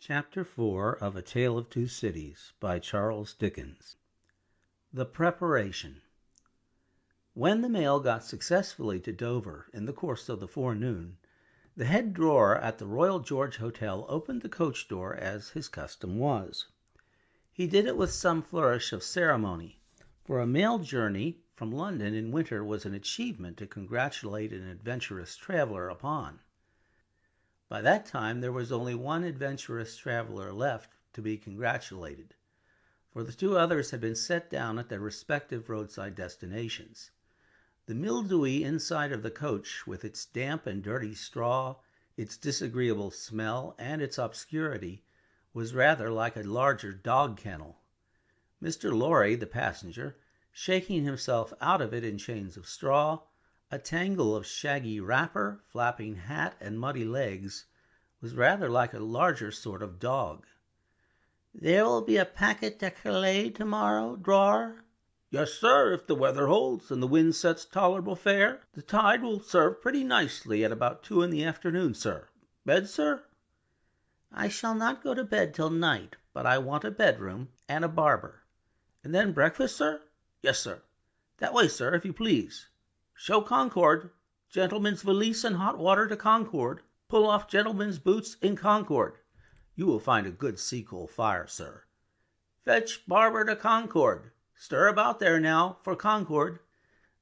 Chapter 4 of A Tale of Two Cities by Charles Dickens. The Preparation. When the mail got successfully to Dover in the course of the forenoon, the head drawer at the Royal George Hotel opened the coach door as his custom was. He did it with some flourish of ceremony, for a mail journey from London in winter was an achievement to congratulate an adventurous traveler upon. By that time there was only one adventurous traveler left to be congratulated, for the two others had been set down at their respective roadside destinations. The mildewy inside of the coach, with its damp and dirty straw, its disagreeable smell, and its obscurity, was rather like a larger dog kennel. Mr. Lorry, the passenger, shaking himself out of it in chains of straw, a tangle of shaggy wrapper, flapping hat, and muddy legs, was rather like a larger sort of dog. "There will be a packet to Calais tomorrow, drawer?" "Yes, sir, if the weather holds and the wind sets tolerable fair. The tide will serve pretty nicely at about 2 in the afternoon, sir. Bed, sir?" "I shall not go to bed till night, but I want a bedroom and a barber." "And then breakfast, sir?" "Yes, sir. That way, sir, if you please. Show Concord. Gentleman's valise and hot water to Concord. Pull off gentlemen's boots in Concord. You will find a good sea-coal fire, sir. Fetch barber to Concord. Stir about there now for Concord."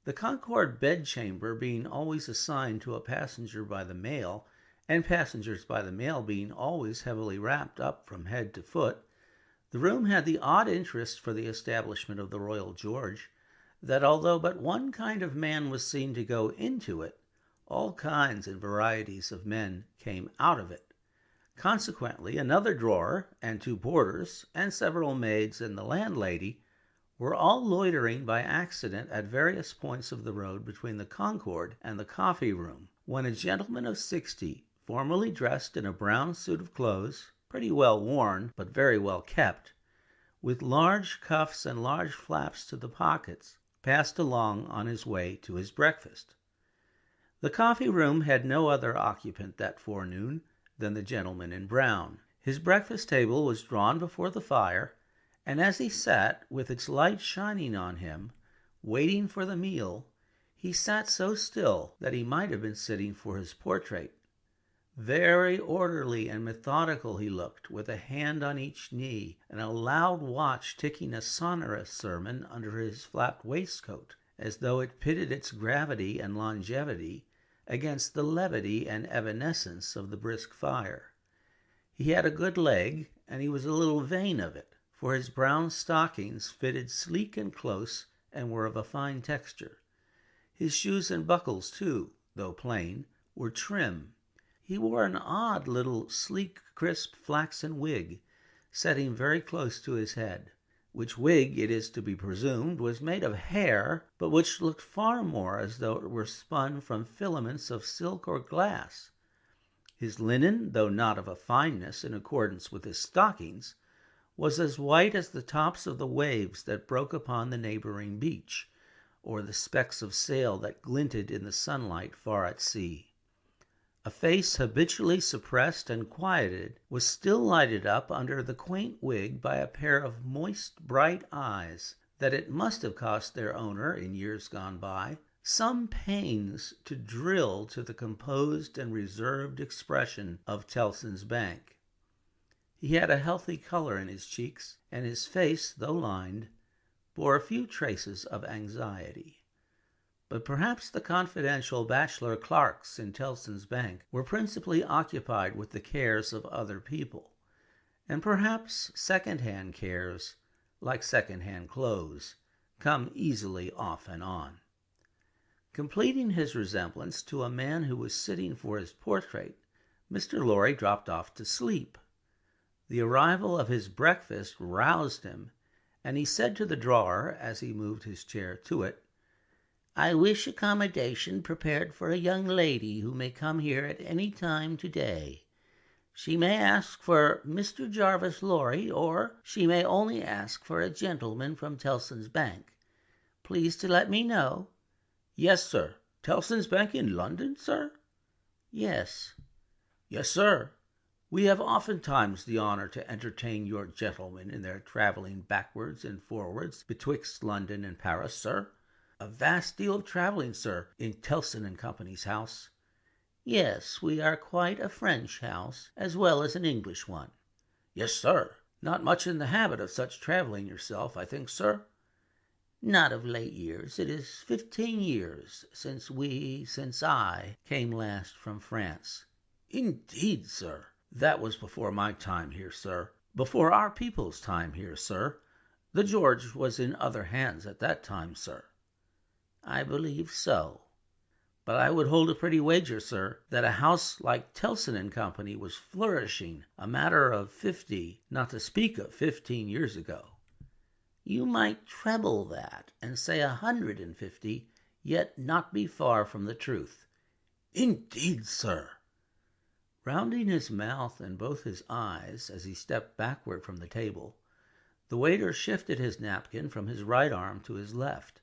The Concord bedchamber being always assigned to a passenger by the mail, and passengers by the mail being always heavily wrapped up from head to foot, the room had the odd interest for the establishment of the Royal George, that although but one kind of man was seen to go into it, all kinds and varieties of men came out of it. Consequently, another drawer, and 2 porters, and several maids, and the landlady were all loitering by accident at various points of the road between the Concord and the coffee room, when a gentleman of 60, formally dressed in a brown suit of clothes, pretty well worn, but very well kept, with large cuffs and large flaps to the pockets, passed along on his way to his breakfast. The coffee room had no other occupant that forenoon than the gentleman in brown. His breakfast table was drawn before the fire, and as he sat, with its light shining on him, waiting for the meal, he sat so still that he might have been sitting for his portrait. Very orderly and methodical he looked, with a hand on each knee, and a loud watch ticking a sonorous sermon under his flapped waistcoat, as though it pitted its gravity and longevity against the levity and evanescence of the brisk fire. He had a good leg, and he was a little vain of it, for his brown stockings fitted sleek and close and were of a fine texture. His shoes and buckles, too, though plain, were trim. He wore an odd little sleek, crisp flaxen wig, setting very close to his head, which wig, it is to be presumed, was made of hair, but which looked far more as though it were spun from filaments of silk or glass. His linen, though not of a fineness in accordance with his stockings, was as white as the tops of the waves that broke upon the neighboring beach, or the specks of sail that glinted in the sunlight far at sea. A face habitually suppressed and quieted was still lighted up under the quaint wig by a pair of moist, bright eyes that it must have cost their owner, in years gone by, some pains to drill to the composed and reserved expression of Tellson's Bank. He had a healthy color in his cheeks, and his face, though lined, bore a few traces of anxiety. But perhaps the confidential bachelor clerks in Tellson's Bank were principally occupied with the cares of other people, and perhaps second-hand cares, like second-hand clothes, come easily off and on. Completing his resemblance to a man who was sitting for his portrait, Mr. Lorry dropped off to sleep. The arrival of his breakfast roused him, and he said to the drawer, as he moved his chair to it, "I wish accommodation prepared for a young lady who may come here at any time today. She may ask for Mr. Jarvis Lorry, or she may only ask for a gentleman from Tellson's Bank. Please to let me know." "Yes, sir. Tellson's Bank in London, sir?" "Yes." "Yes, sir. We have oftentimes the honour to entertain your gentlemen in their travelling backwards and forwards betwixt London and Paris, sir. A vast deal of travelling, sir, in Tellson and Company's house. Yes, we are quite a French house, as well as an English one. Yes, sir. Not much in the habit of such travelling yourself, I think, sir. Not of late years. It is 15 years since I came last from France. Indeed, sir. That was before my time here, sir. Before our people's time here, sir. The George was in other hands at that time, sir. I believe so. But I would hold a pretty wager, sir, that a house like Tellson and Company was flourishing a matter of 50, not to speak of 15 years ago. You might treble that and say 150, yet not be far from the truth. Indeed, sir. Rounding his mouth and both his eyes as he stepped backward from the table, the waiter shifted his napkin from his right arm to his left,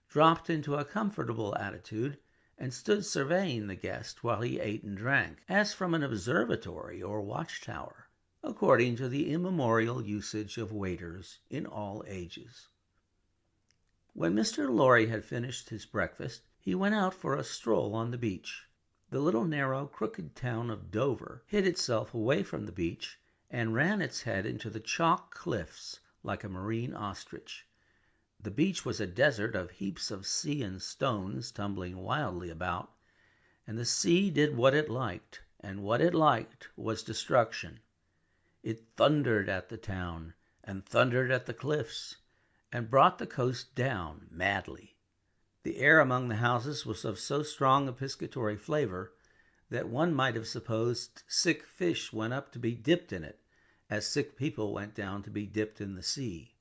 dropped into a comfortable attitude, and stood surveying the guest while he ate and drank, as from an observatory or watchtower, according to the immemorial usage of waiters in all ages. When Mr. Lorry had finished his breakfast, he went out for a stroll on the beach. The little narrow, crooked town of Dover hid itself away from the beach and ran its head into the chalk cliffs like a marine ostrich. The beach was a desert of heaps of sea and stones tumbling wildly about, and the sea did what it liked, and what it liked was destruction. It thundered at the town, and thundered at the cliffs, and brought the coast down madly. The air among the houses was of so strong a piscatory flavor that one might have supposed sick fish went up to be dipped in it, as sick people went down to be dipped in the sea.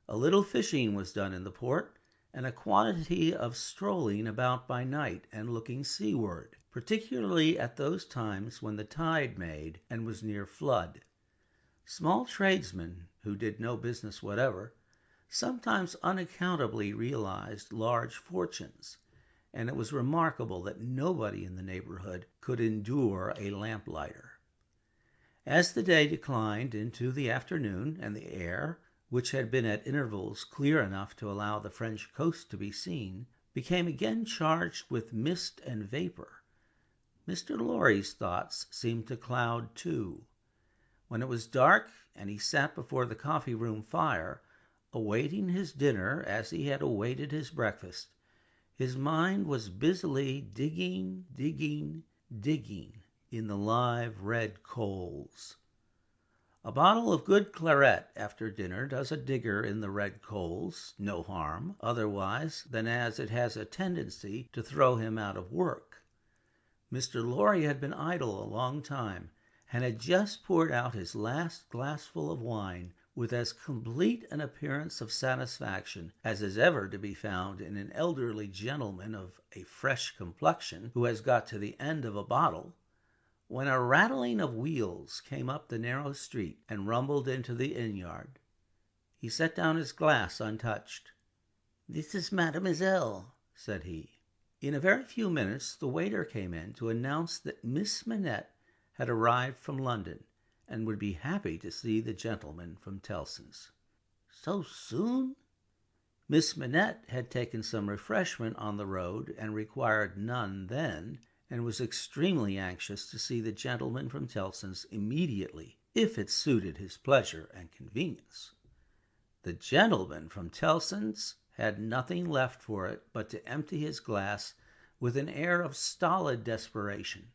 A little fishing was done in the port, and a quantity of strolling about by night and looking seaward, particularly at those times when the tide made and was near flood. Small tradesmen, who did no business whatever, sometimes unaccountably realized large fortunes, and it was remarkable that nobody in the neighborhood could endure a lamplighter. As the day declined into the afternoon, and the air, which had been at intervals clear enough to allow the French coast to be seen, became again charged with mist and vapor, Mr. Lorry's thoughts seemed to cloud too. When it was dark and he sat before the coffee-room fire, awaiting his dinner as he had awaited his breakfast, his mind was busily digging in the live red coals. A bottle of good claret after dinner does a digger in the red coals no harm, otherwise than as it has a tendency to throw him out of work. Mr. Lorry had been idle a long time, and had just poured out his last glassful of wine with as complete an appearance of satisfaction as is ever to be found in an elderly gentleman of a fresh complexion who has got to the end of a bottle, when a rattling of wheels came up the narrow street and rumbled into the inn-yard. He set down his glass untouched. "This is Mademoiselle," said he. In a very few minutes the waiter came in to announce that Miss Manette had arrived from London, and would be happy to see the gentleman from Tellson's. "So soon?" Miss Manette had taken some refreshment on the road and required none then, and was extremely anxious to see the gentleman from Tellson's immediately, if it suited his pleasure and convenience. The gentleman from Tellson's had nothing left for it but to empty his glass with an air of stolid desperation,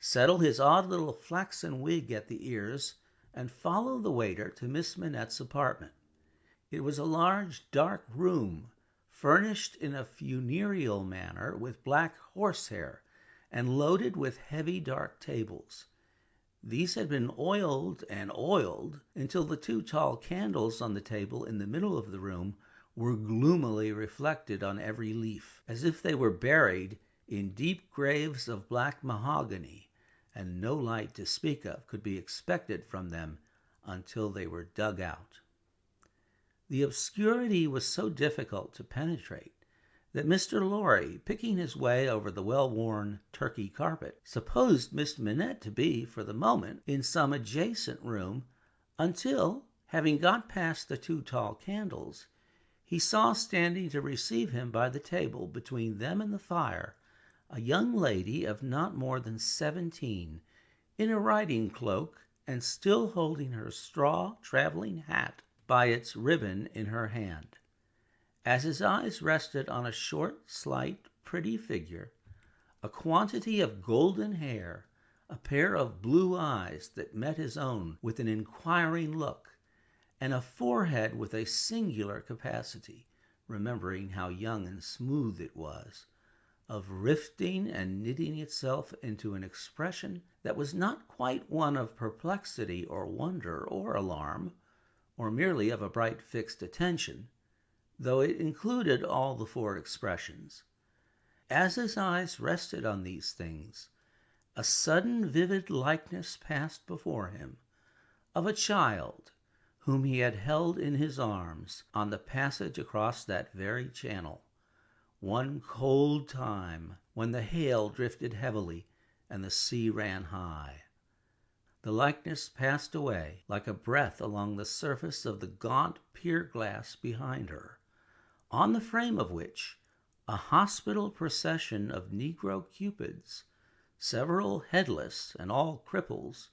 settle his odd little flaxen wig at the ears, and follow the waiter to Miss Manette's apartment. It was a large, dark room, furnished in a funereal manner with black horsehair, and loaded with heavy dark tables. These had been oiled and oiled until the two tall candles on the table in the middle of the room were gloomily reflected on every leaf, as if they were buried in deep graves of black mahogany, and no light to speak of could be expected from them until they were dug out. The obscurity was so difficult to penetrate that Mr. Lorry, picking his way over the well-worn Turkey carpet, supposed Miss Manette to be, for the moment, in some adjacent room, until, having got past the two tall candles, he saw standing to receive him by the table between them and the fire a young lady of not more than 17, in a riding cloak and still holding her straw traveling hat by its ribbon in her hand. As his eyes rested on a short, slight, pretty figure, a quantity of golden hair, a pair of blue eyes that met his own with an inquiring look, and a forehead with a singular capacity, remembering how young and smooth it was, of rifting and knitting itself into an expression that was not quite one of perplexity or wonder or alarm, or merely of a bright fixed attention, though it included all the four expressions. As his eyes rested on these things, a sudden vivid likeness passed before him of a child whom he had held in his arms on the passage across that very channel, one cold time when the hail drifted heavily and the sea ran high. The likeness passed away like a breath along the surface of the gaunt pier glass behind her, on the frame of which a hospital procession of Negro cupids, several headless and all cripples,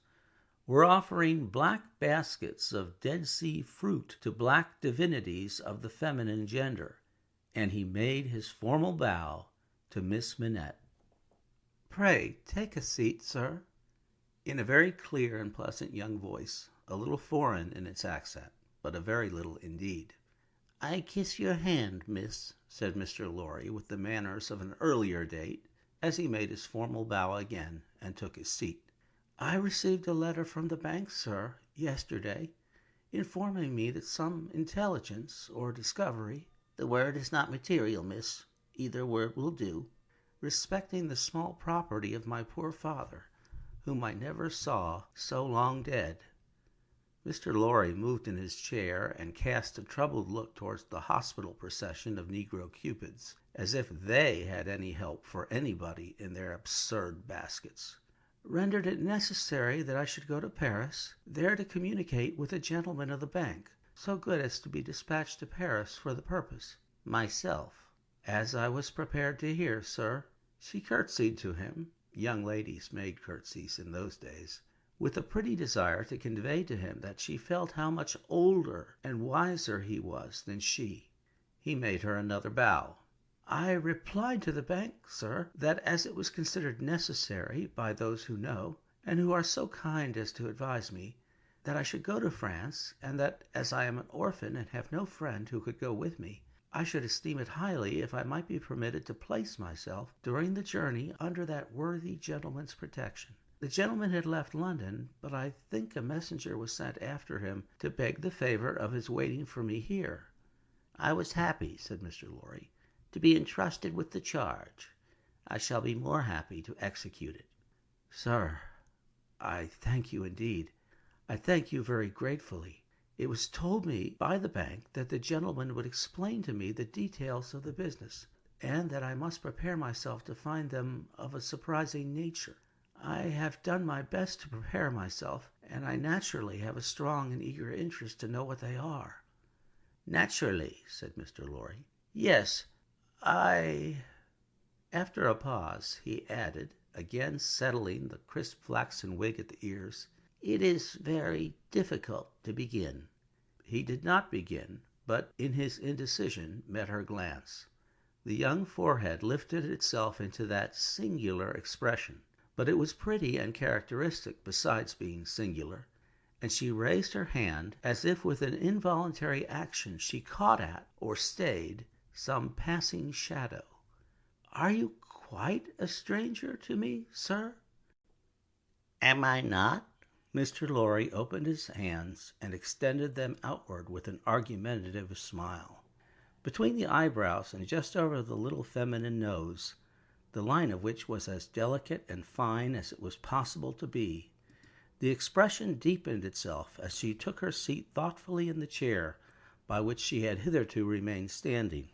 were offering black baskets of Dead Sea fruit to black divinities of the feminine gender, and he made his formal bow to Miss Manette. "Pray take a seat, sir," in a very clear and pleasant young voice, a little foreign in its accent, but a very little indeed. "I kiss your hand, miss," said Mr. Lorry, with the manners of an earlier date, as he made his formal bow again and took his seat. "I received a letter from the bank, sir, yesterday, informing me that some intelligence or discovery—" "The word is not material, miss. Either word will do." "Respecting the small property of my poor father, whom I never saw, so long dead." Mr. Lorry moved in his chair and cast a troubled look towards the hospital procession of Negro cupids, as if they had any help for anybody in their absurd baskets. "Rendered it necessary that I should go to Paris, there to communicate with a gentleman of the bank, so good as to be dispatched to Paris for the purpose. Myself." "As I was prepared to hear, sir." She curtsied to him (young ladies made curtsies in those days), with a pretty desire to convey to him that she felt how much older and wiser he was than she. He made her another bow. "I replied to the bank, sir, that as it was considered necessary by those who know, and who are so kind as to advise me, that I should go to France, and that as I am an orphan and have no friend who could go with me, I should esteem it highly if I might be permitted to place myself during the journey under that worthy gentleman's protection. The gentleman had left London, but I think a messenger was sent after him to beg the favor of his waiting for me here." "I was happy," said Mr. Lorry, "to be entrusted with the charge. I shall be more happy to execute it." "Sir, I thank you indeed. I thank you very gratefully. It was told me by the bank that the gentleman would explain to me the details of the business, and that I must prepare myself to find them of a surprising nature. I have done my best to prepare myself, and I naturally have a strong and eager interest to know what they are." "Naturally," said Mr. Lorry. "Yes, After a pause, he added, again settling the crisp flaxen wig at the ears, "It is very difficult to begin." He did not begin, but in his indecision met her glance. The young forehead lifted itself into that singular expression, but it was pretty and characteristic besides being singular, and she raised her hand as if with an involuntary action she caught at or stayed some passing shadow. "Are you quite a stranger to me, sir?" "Am I not?" Mr. Lorry opened his hands and extended them outward with an argumentative smile. Between the eyebrows and just over the little feminine nose, the line of which was as delicate and fine as it was possible to be, the expression deepened itself as she took her seat thoughtfully in the chair by which she had hitherto remained standing.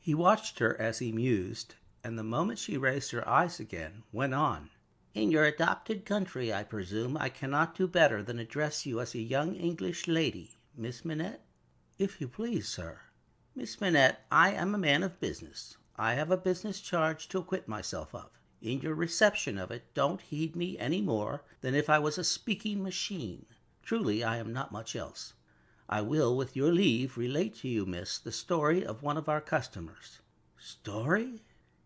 He watched her as he mused, and the moment she raised her eyes again, went on. "In your adopted country, I presume, I cannot do better than address you as a young English lady, Miss Manette?" "If you please, sir." "Miss Manette, I am a man of business. I have a business charge to acquit myself of. In your reception of it, don't heed me any more than if I was a speaking machine. Truly, I am not much else. I will, with your leave, relate to you, miss, the story of one of our customers." "Story?"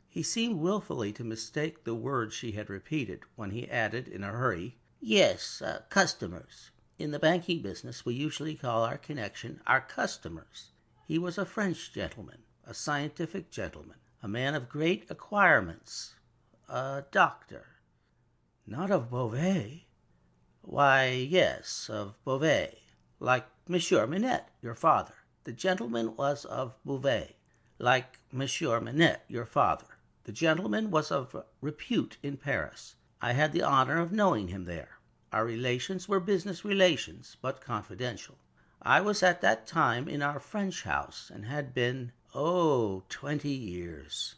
He seemed wilfully to mistake the word she had repeated, when he added in a hurry, "Yes, customers. In the banking business we usually call our connection our customers. He was a French gentleman, a scientific gentleman, a man of great acquirements, a doctor." "Not of Beauvais?" "Why, yes, of Beauvais, like Monsieur Manette, your father. The gentleman was of Beauvais, like Monsieur Manette, your father. The gentleman was of repute in Paris. I had the honor of knowing him there. Our relations were business relations, but confidential. I was at that time in our French house, and had been, 20 years."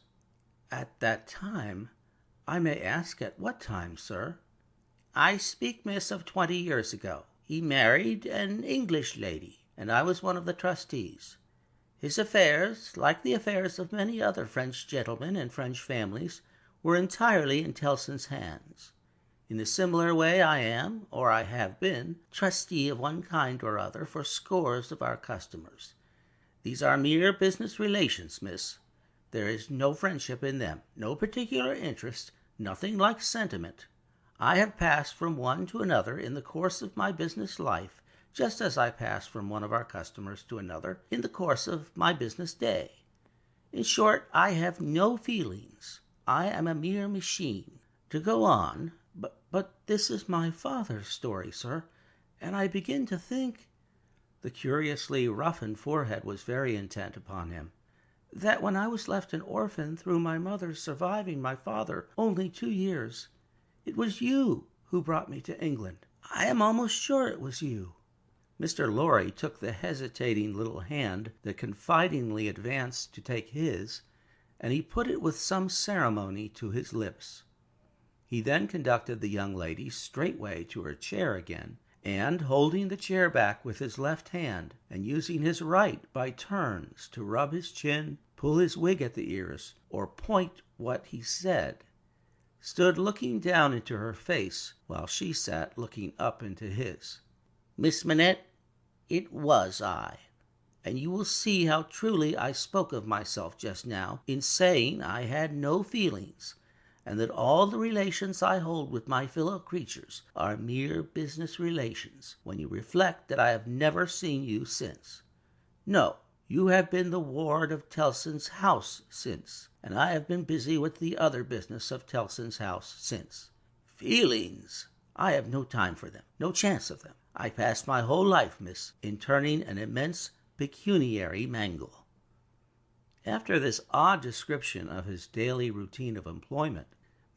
"At that time? I may ask at what time, sir?" "I speak, miss, of 20 years ago. He married an English lady, and I was one of the trustees. His affairs, like the affairs of many other French gentlemen and French families, were entirely in Tellson's hands. In a similar way I am, or I have been, trustee of one kind or other for scores of our customers. These are mere business relations, miss. There is no friendship in them, no particular interest, nothing like sentiment. I have passed from one to another in the course of my business life, just as I pass from one of our customers to another in the course of my business day. In short, I have no feelings. I am a mere machine. To go on, but this is my father's story, sir, and I begin to think," the curiously roughened forehead was very intent upon him, "that when I was left an orphan through my mother surviving my father only 2 years, it was you who brought me to England. I am almost sure it was you." Mr. Lorry took the hesitating little hand that confidingly advanced to take his, and he put it with some ceremony to his lips. He then conducted the young lady straightway to her chair again, and, holding the chair back with his left hand, and using his right by turns to rub his chin, pull his wig at the ears, or point what he said, stood looking down into her face while she sat looking up into his. "Miss Manette, it was I, and you will see how truly I spoke of myself just now in saying I had no feelings, and that all the relations I hold with my fellow creatures are mere business relations, when you reflect that I have never seen you since. No, you have been the ward of Tellson's house since, and I have been busy with the other business of Tellson's house since. Feelings! I have no time for them, no chance of them. I passed my whole life, miss, in turning an immense pecuniary mangle." After this odd description of his daily routine of employment,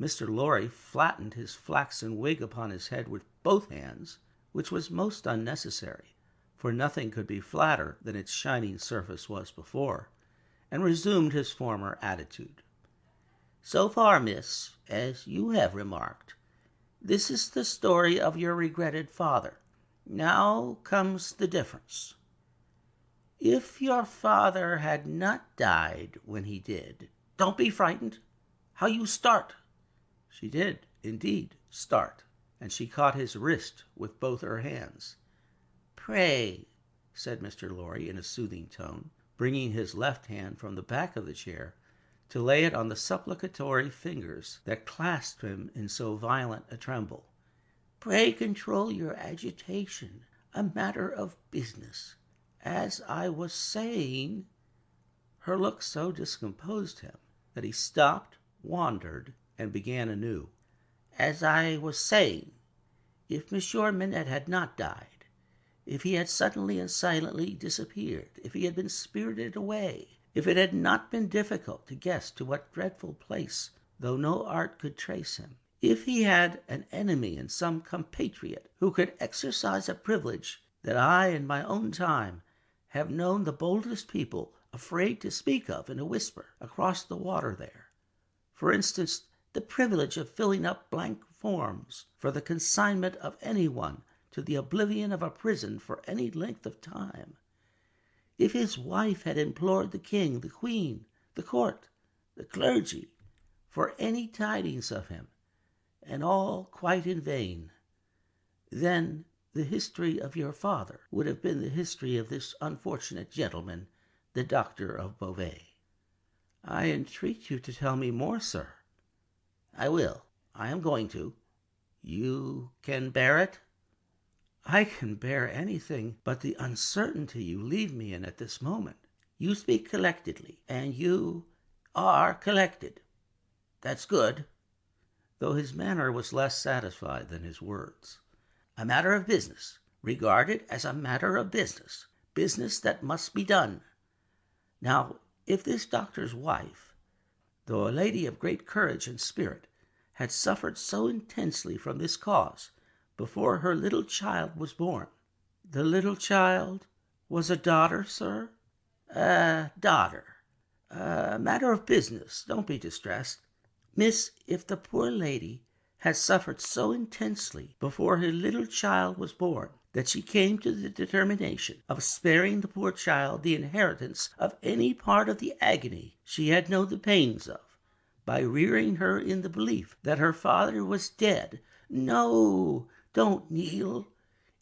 Mr. Lorry flattened his flaxen wig upon his head with both hands, which was most unnecessary, for nothing could be flatter than its shining surface was before, and resumed his former attitude. "So far, miss, as you have remarked, this is the story of your regretted father. Now comes the difference. If your father had not died when he did— Don't be frightened. How you start!" She did, indeed, start, and she caught his wrist with both her hands. "Pray," said Mr. Lorry in a soothing tone, bringing his left hand from the back of the chair to lay it on the supplicatory fingers that clasped him in so violent a tremble, "pray control your agitation. A matter of business. As I was saying—" Her look so discomposed him that he stopped, wandered, and began anew. "As I was saying, if Monsieur Manette had not died, if he had suddenly and silently disappeared, if he had been spirited away, if it had not been difficult to guess to what dreadful place, though no art could trace him, if he had an enemy and some compatriot who could exercise a privilege that I in my own time have known the boldest people afraid to speak of in a whisper across the water there. For instance, the privilege of filling up blank forms for the consignment of anyone to the oblivion of a prison for any length of time. If his wife had implored the king, the queen, the court, the clergy, for any tidings of him, and all quite in vain, then the history of your father would have been the history of this unfortunate gentleman, the Doctor of Beauvais. I entreat you to tell me more, sir. I will. I am going to. You can bear it? I can bear anything but the uncertainty you leave me in at this moment. You speak collectedly, and you are collected. That's good. Though his manner was less satisfied than his words. A matter of business. Regard it as a matter of business. Business that must be done. Now, if this doctor's wife, though a lady of great courage and spirit, had suffered so intensely from this cause before her little child was born. The little child was a daughter, sir? A daughter. A matter of business. Don't be distressed. Miss, if the poor lady had suffered so intensely before her little child was born that she came to the determination of sparing the poor child the inheritance of any part of the agony she had known the pains of, by rearing her in the belief that her father was dead. No, don't kneel.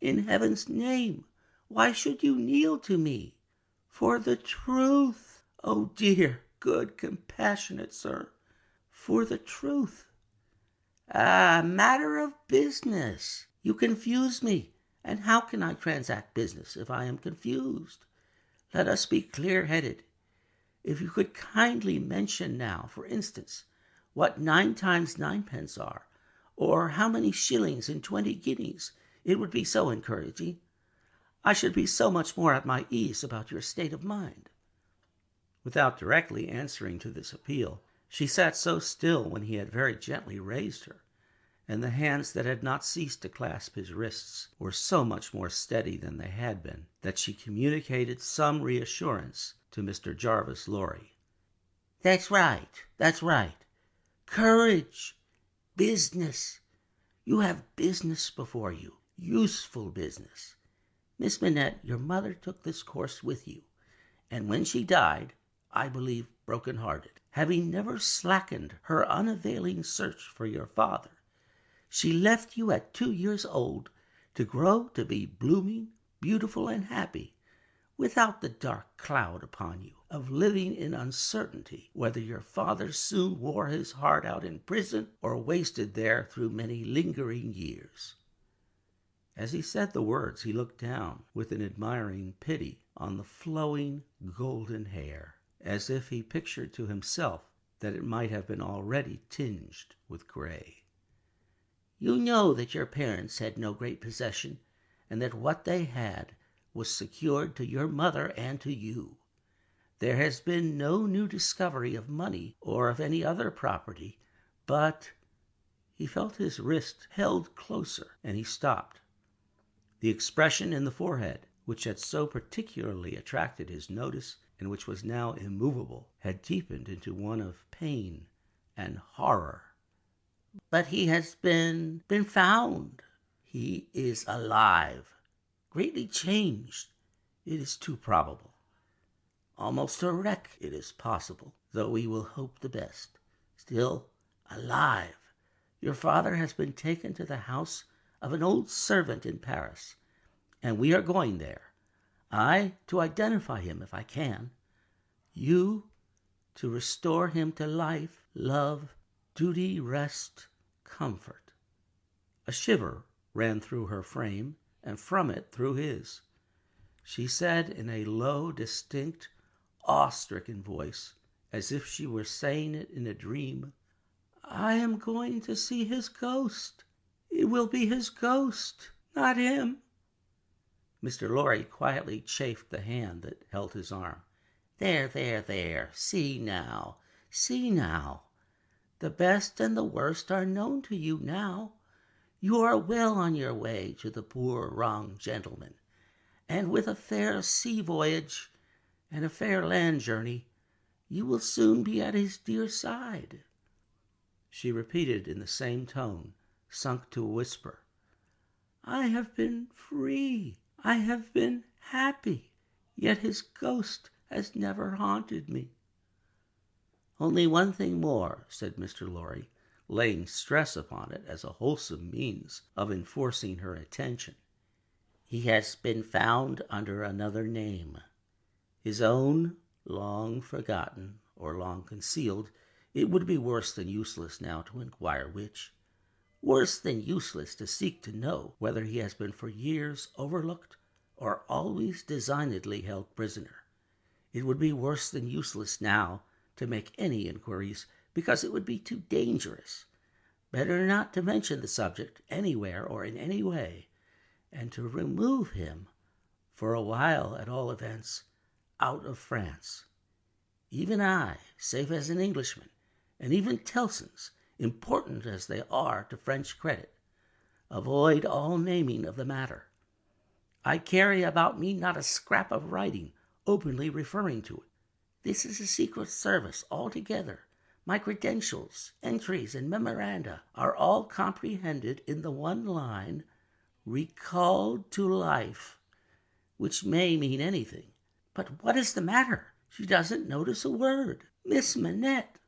In heaven's name, why should you kneel to me? For the truth. Oh, dear, good, compassionate sir, for the truth. A matter of business. You confuse me, and how can I transact business if I am confused? Let us be clear-headed. If you could kindly mention now, for instance, what 9 times 9 are, or how many shillings in 20 guineas, it would be so encouraging. I should be so much more at my ease about your state of mind. Without directly answering to this appeal, she sat so still when he had very gently raised her, and the hands that had not ceased to clasp his wrists were so much more steady than they had been, that she communicated some reassurance to Mr. Jarvis Lorry. That's right. Courage. Business. You have business before you. Useful business. Miss Manette, your mother took this course with you, and when she died, I believe broken-hearted, having never slackened her unavailing search for your father, she left you at 2 years old to grow to be blooming, beautiful, and happy, without the dark cloud upon you of living in uncertainty whether your father soon wore his heart out in prison or wasted there through many lingering years. As he said the words, he looked down with an admiring pity on the flowing golden hair, as if he pictured to himself that it might have been already tinged with gray. You know that your parents had no great possession, and that what they had was secured to your mother and to you. There has been no new discovery of money or of any other property, but he felt his wrist held closer, and he stopped. The expression in the forehead, which had so particularly attracted his notice, and which was now immovable, had deepened into one of pain and horror. But he has been found. He is alive. Greatly changed. It is too probable. Almost a wreck, it is possible, though we will hope the best. Still alive. Your father has been taken to the house of an old servant in Paris, and we are going there. I, to identify him if I can. You, to restore him to life, love, duty, rest, comfort. A shiver ran through her frame, and from it through his. She said in a low, distinct, awe-stricken voice, as if she were saying it in a dream, I am going to see his ghost. It will be his ghost, not him. Mr. Lorry quietly chafed the hand that held his arm. There. See now. The best and the worst are known to you now. You are well on your way to the poor wronged gentleman, and with a fair sea voyage and a fair land journey, you will soon be at his dear side." She repeated in the same tone, sunk to a whisper, "I have been free, I have been happy, yet his ghost has never haunted me." "Only one thing more," said Mr. Lorry, laying stress upon it as a wholesome means of enforcing her attention. "He has been found under another name. His own, long forgotten or long concealed. It would be worse than useless now to inquire which. Worse than useless to seek to know whether he has been for years overlooked or always designedly held prisoner. It would be worse than useless now to make any inquiries, because it would be too dangerous. Better not to mention the subject anywhere or in any way, and to remove him, for a while at all events, out of France. Even I, safe as an Englishman, and even Tellson's, important as they are to French credit, avoid all naming of the matter. I carry about me not a scrap of writing openly referring to it. This is a secret service altogether. My credentials, entries, and memoranda are all comprehended in the one line, 'recalled to life,' which may mean anything. But what is the matter? She doesn't notice a word. Miss Manette."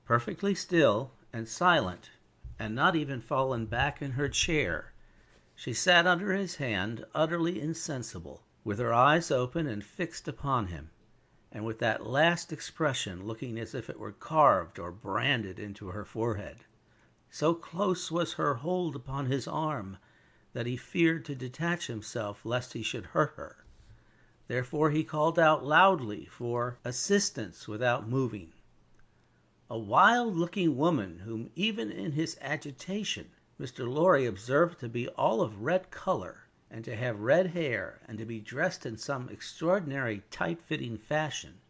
Perfectly still and silent, and not even fallen back in her chair, she sat under his hand, utterly insensible, with her eyes open and fixed upon him, and with that last expression looking as if it were carved or branded into her forehead. So close was her hold upon his arm that he feared to detach himself lest he should hurt her. Therefore he called out loudly for assistance without moving. A wild-looking woman, whom even in his agitation Mr. Lorry observed to be all of red color, and to have red hair, and to be dressed in some extraordinary tight-fitting fashion,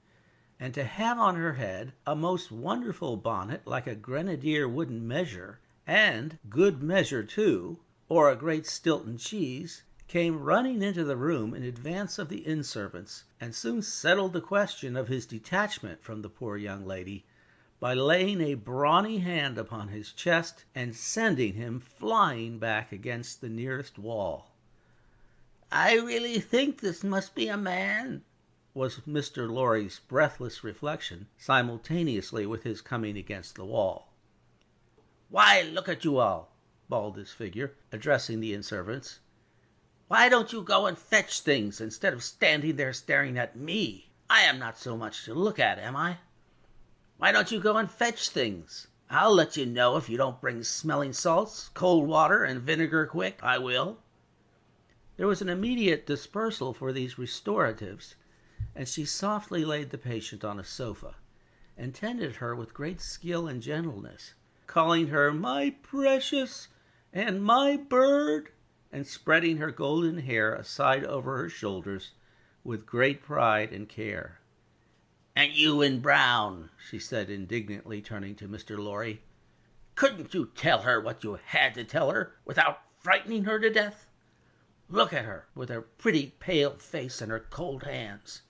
and to have on her head a most wonderful bonnet like a grenadier wooden measure, and good measure too, or a great Stilton cheese, came running into the room in advance of the inn-servants, and soon settled the question of his detachment from the poor young lady by laying a brawny hand upon his chest and sending him flying back against the nearest wall. "I really think this must be a man," was Mr. Lorry's breathless reflection, simultaneously with his coming against the wall. "Why, look at you all," bawled his figure, addressing the inn-servants. "Why don't you go and fetch things instead of standing there staring at me? I am not so much to look at, am I? Why don't you go and fetch things? I'll let you know if you don't bring smelling salts, cold water, and vinegar quick, I will." There was an immediate dispersal for these restoratives, and she softly laid the patient on a sofa, and tended her with great skill and gentleness, calling her "my precious" and "my bird," and spreading her golden hair aside over her shoulders with great pride and care. "And you in brown," she said indignantly, turning to Mr. Lorry, "couldn't you tell her what you had to tell her without frightening her to death? Look at her, with her pretty pale face and her cold hands.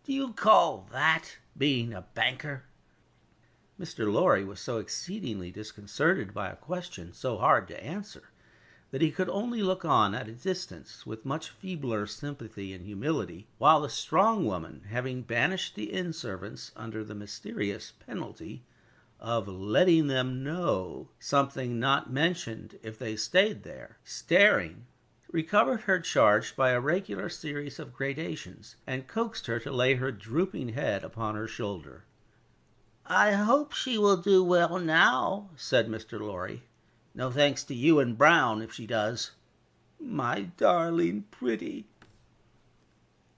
Do you call that being a banker?" Mr. Lorry was so exceedingly disconcerted by a question so hard to answer that he could only look on at a distance with much feebler sympathy and humility, while the strong woman, having banished the inn-servants under the mysterious penalty of letting them know something not mentioned if they stayed there, staring, recovered her charge by a regular series of gradations, and coaxed her to lay her drooping head upon her shoulder. "I hope she will do well now," said Mr. Lorry. "No thanks to you and Brown if she does." "My darling pretty."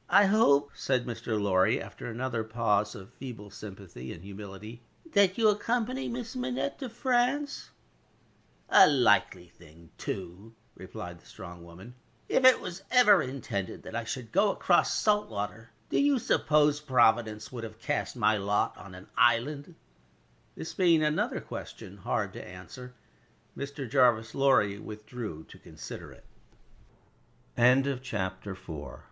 "I hope," said Mr. Lorry, after another pause of feeble sympathy and humility, "that you accompany Miss Manette to France?" "A likely thing, too," replied the strong woman. "If it was ever intended that I should go across salt water, do you suppose Providence would have cast my lot on an island?" This being another question hard to answer, Mr. Jarvis Lorry withdrew to consider it. End of chapter 4.